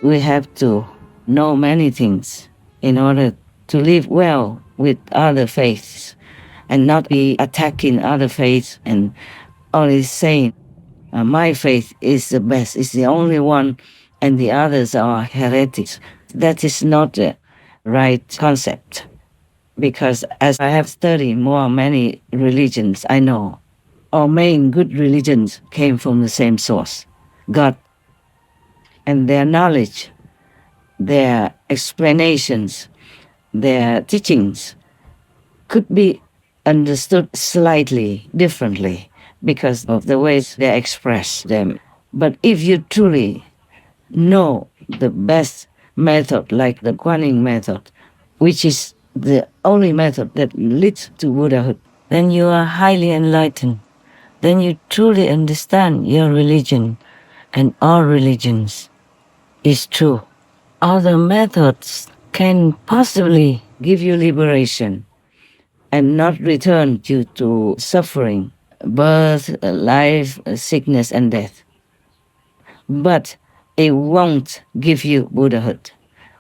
we have to know many things in order to live well with other faiths and not be attacking other faiths and only saying, my faith is the best, is the only one, and the others are heretics. That is not the right concept. Because as I have studied many religions, I know our main good religions came from the same source, God. And their knowledge, their explanations, their teachings could be understood slightly differently because of the ways they express them. But if you truly know the best method, like the Guanyin method, which is the only method that leads to Buddhahood, then you are highly enlightened. Then you truly understand your religion and all religions is true. Other methods can possibly give you liberation and not return you to suffering, birth, life, sickness, and death. But it won't give you Buddhahood.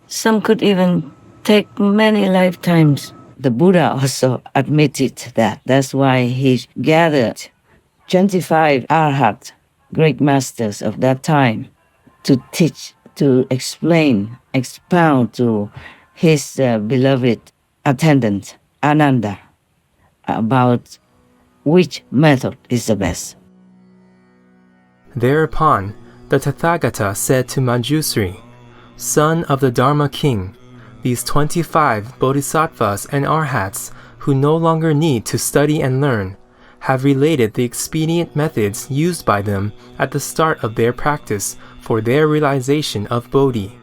Some could even take many lifetimes. The Buddha also admitted that. That's why he gathered 25 arhat, great masters of that time, to teach, to explain, expound to his beloved attendant, Ananda, about which method is the best. Thereupon, the Tathagata said to Manjusri, son of the Dharma king, these 25 bodhisattvas and arhats who no longer need to study and learn have related the expedient methods used by them at the start of their practice for their realization of Bodhi.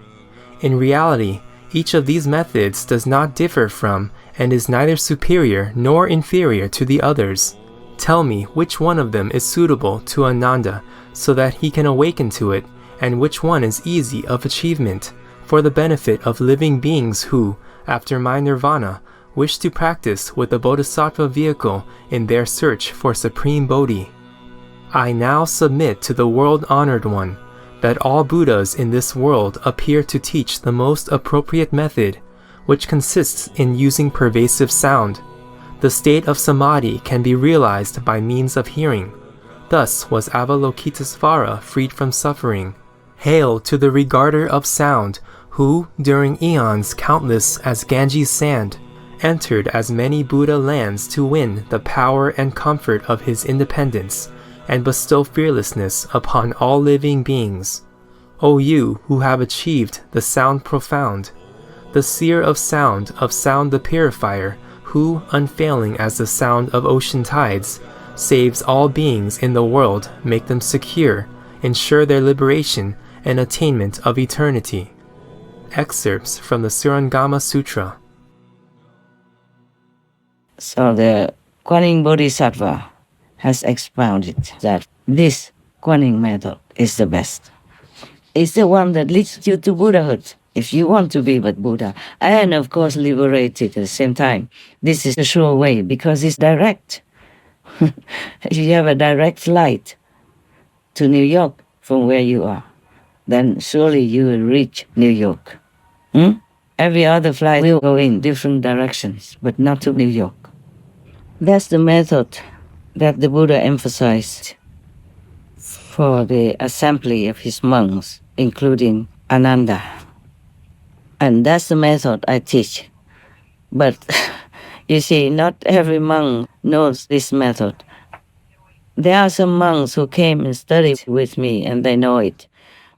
In reality, each of these methods does not differ from and is neither superior nor inferior to the others. Tell me which one of them is suitable to Ananda so that he can awaken to it, and which one is easy of achievement for the benefit of living beings who, after my nirvana, wish to practice with the Bodhisattva vehicle in their search for Supreme Bodhi. I now submit to the world-honored one that all Buddhas in this world appear to teach the most appropriate method, which consists in using pervasive sound. The state of samadhi can be realized by means of hearing. Thus was Avalokitesvara freed from suffering. Hail to the regarder of sound, who, during eons countless as Ganges sand, entered as many Buddha lands to win the power and comfort of his independence, and bestow fearlessness upon all living beings. O you who have achieved the sound profound, the seer of sound the purifier, who, unfailing as the sound of ocean tides, saves all beings in the world, make them secure, ensure their liberation and attainment of eternity. Excerpts from the Surangama Sutra. So the Guanyin Bodhisattva has expounded that this Guanyin method is the best. It's the one that leads you to Buddhahood, if you want to be with Buddha. And of course liberated at the same time. This is the sure way because it's direct. If you have a direct flight to New York from where you are, then surely you will reach New York. Every other flight will go in different directions, but not to New York. That's the method that the Buddha emphasized for the assembly of his monks, including Ananda. And that's the method I teach. But you see, not every monk knows this method. There are some monks who came and studied with me and they know it.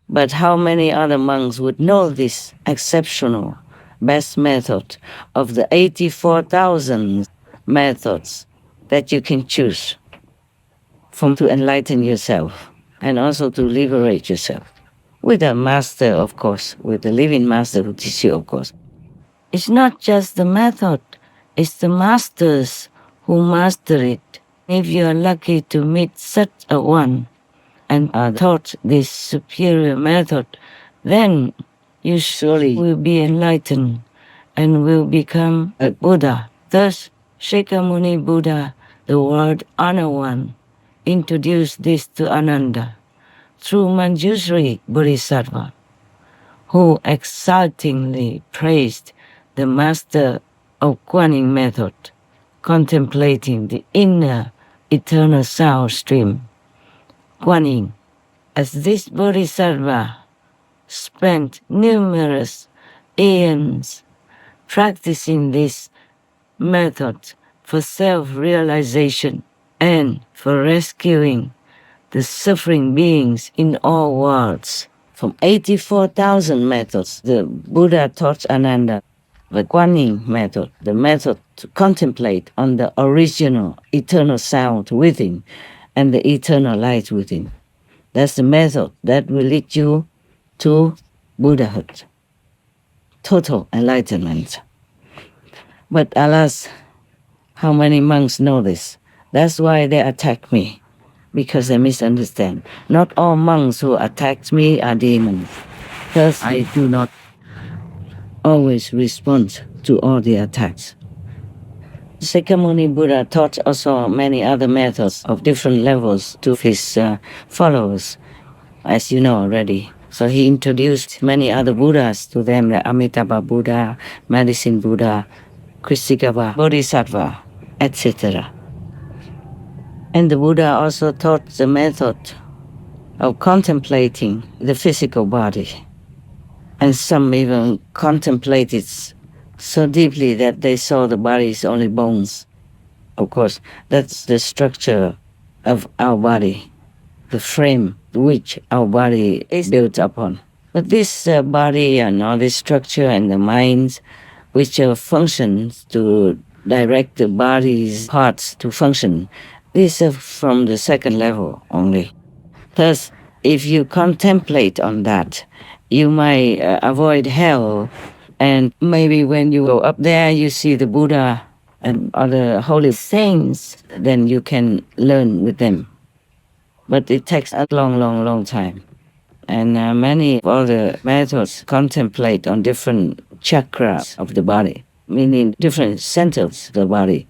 But how many other monks would know this exceptional best method of the 84,000 methods that you can choose from to enlighten yourself and also to liberate yourself? With a master, of course, with a living master who teaches you, of course. It's not just the method, it's the masters who master it. If you are lucky to meet such a one and are taught this superior method, then you surely will be enlightened and will become a Buddha. Thus, Shakyamuni Buddha, the world honored one, introduced this to Ananda through Manjusri Bodhisattva, who exultingly praised the master of Guanyin method, contemplating the inner eternal sound stream. Guanyin, as this bodhisattva, spent numerous aeons practicing this method for self-realization and for rescuing the suffering beings in all worlds. From 84,000 methods, the Buddha taught Ananda the Guanyin method, the method to contemplate on the original eternal sound within and the eternal light within. That's the method that will lead you to Buddhahood, total enlightenment. But alas, how many monks know this? That's why they attack me, because they misunderstand. Not all monks who attack me are demons, because I do not always respond to all the attacks. Sakyamuni Buddha taught also many other methods of different levels to his followers, as you know already. So he introduced many other Buddhas to them, the Amitabha Buddha, Medicine Buddha, Krisigava, Bodhisattva, etc. And the Buddha also taught the method of contemplating the physical body. And some even contemplated so deeply that they saw the body is only bones. Of course, that's the structure of our body, the frame which our body is built upon. But this body and all this structure and the minds which functions to direct the body's parts to function, these are from the second level only. Thus, if you contemplate on that, you might avoid hell, and maybe when you go up there, you see the Buddha and other holy saints, then you can learn with them. But it takes a long time. And many other methods contemplate on different chakras of the body, meaning different centers of the body,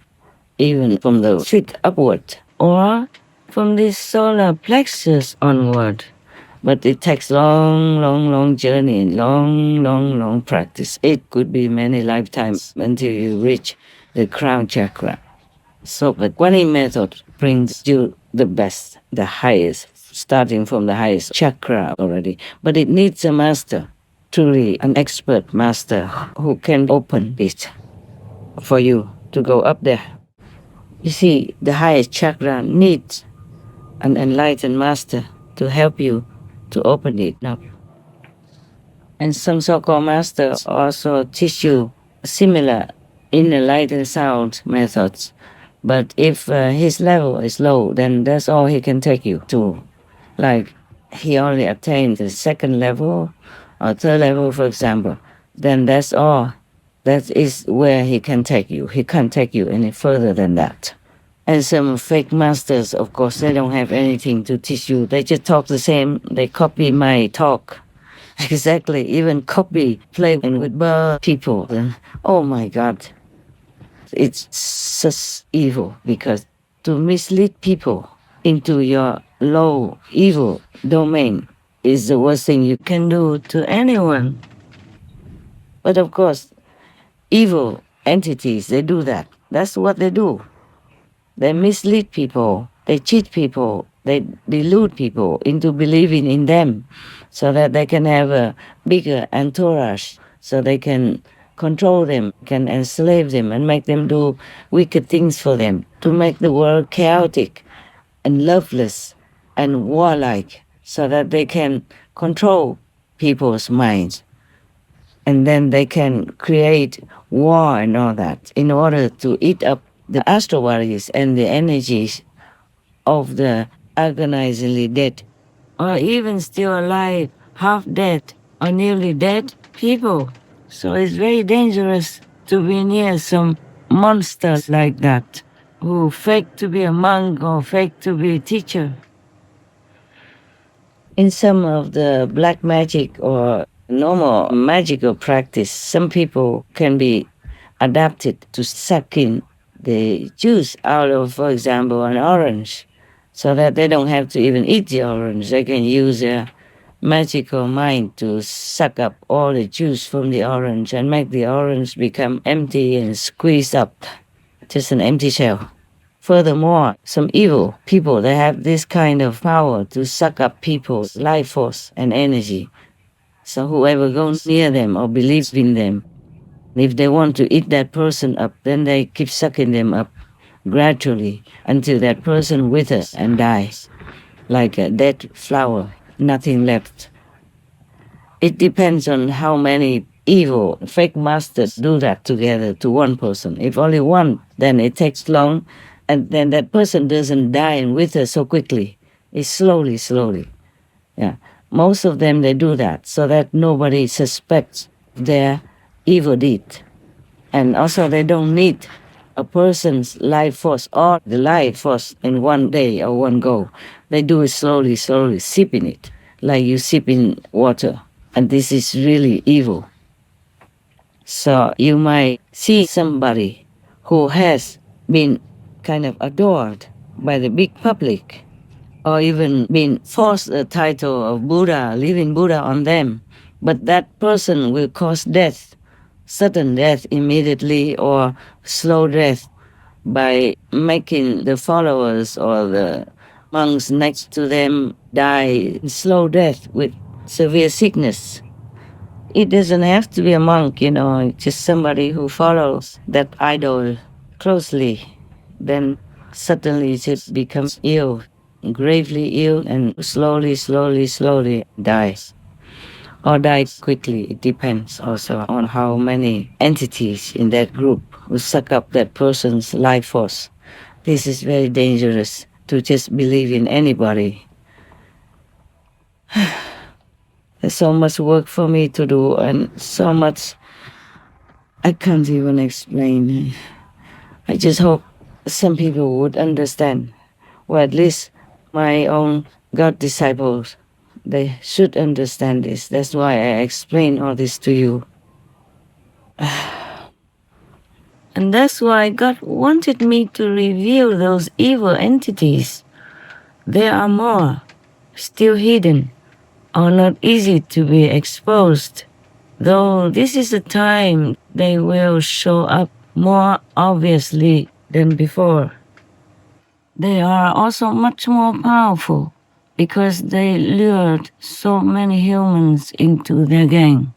even from the feet upward, or from the solar plexus onward. But it takes long journey and long practice. It could be many lifetimes until you reach the crown chakra. So the Guanyin method brings you the best, the highest, starting from the highest chakra already. But it needs a master, truly an expert master who can open it for you to go up there. You see, the highest chakra needs an enlightened master to help you to open it up. And some so-called masters also teach you similar inner light and sound methods. But if his level is low, then that's all he can take you to. Like he only attained the second level or third level, for example, then that's all. That is where he can take you. He can't take you any further than that. And some fake masters, of course, they don't have anything to teach you. They just talk the same. They copy my talk. Exactly. Even copy, playing with bird people. And, oh my God. It's such evil, because to mislead people into your low evil domain is the worst thing you can do to anyone. But of course, evil entities, they do that. That's what they do. They mislead people, they cheat people, they delude people into believing in them so that they can have a bigger entourage, so they can control them, can enslave them and make them do wicked things for them, to make the world chaotic and loveless and warlike, so that they can control people's minds. And then they can create war and all that in order to eat up the astral bodies and the energies of the agonizingly dead, or even still alive, half dead, or nearly dead people. So it's very dangerous to be near some monsters like that, who fake to be a monk or fake to be a teacher. In some of the black magic or normal magical practice, some people can be adapted to suck in the juice out of, for example, an orange, so that they don't have to even eat the orange. They can use magical mind to suck up all the juice from the orange and make the orange become empty and squeeze up, just an empty shell. Furthermore, some evil people, they have this kind of power to suck up people's life force and energy. So whoever goes near them or believes in them, if they want to eat that person up, then they keep sucking them up gradually until that person withers and dies, like a dead flower, nothing left. It depends on how many evil fake masters do that together to one person. If only one, then it takes long, and then that person doesn't die and wither so quickly. It's slowly. Yeah. Most of them, they do that so that nobody suspects their evil deed. And also they don't need a person's life force or the life force in one day or one go. They do it slowly, sipping it, like you sip in water. And this is really evil. So you might see somebody who has been kind of adored by the big public, or even been forced a title of Buddha, living Buddha on them, but that person will cause death, sudden death immediately, or slow death by making the followers or the monks next to them die slow death with severe sickness. It doesn't have to be a monk, just somebody who follows that idol closely, then suddenly just becomes ill, gravely ill, and slowly dies. Or dies quickly. It depends also on how many entities in that group will suck up that person's life force. This is very dangerous to just believe in anybody. There's so much work for me to do and so much I can't even explain. I just hope some people would understand, or at least my own God disciples, they should understand this. That's why I explain all this to you. And that's why God wanted me to reveal those evil entities. There are more, still hidden, or not easy to be exposed. Though this is a time they will show up more obviously than before. They are also much more powerful because they lured so many humans into their gang,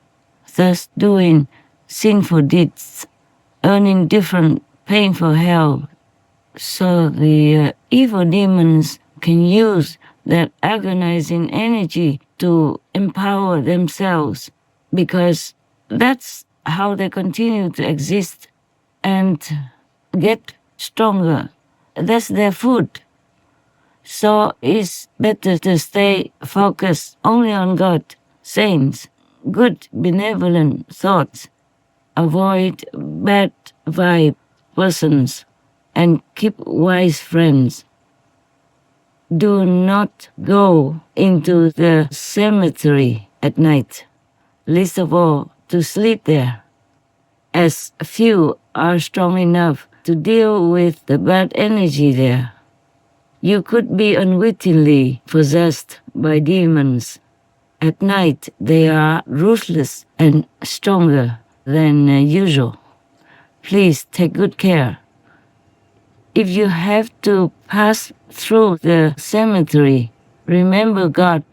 thus doing sinful deeds, earning different painful hell. So the evil demons can use that agonizing energy to empower themselves, because that's how they continue to exist and get stronger. That's their food. So it's better to stay focused only on God, saints, good benevolent thoughts, avoid bad vibe persons, and keep wise friends. Do not go into the cemetery at night, least of all to sleep there, as few are strong enough to deal with the bad energy there. You could be unwittingly possessed by demons. At night, they are ruthless and stronger than usual. Please take good care. If you have to pass through the cemetery, remember God,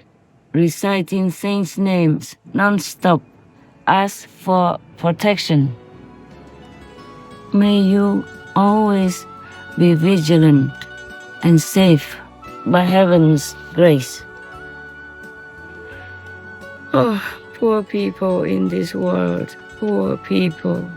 reciting saints' names non-stop. Ask for protection. May you always be vigilant and safe by heaven's grace. Oh, poor people in this world, poor people.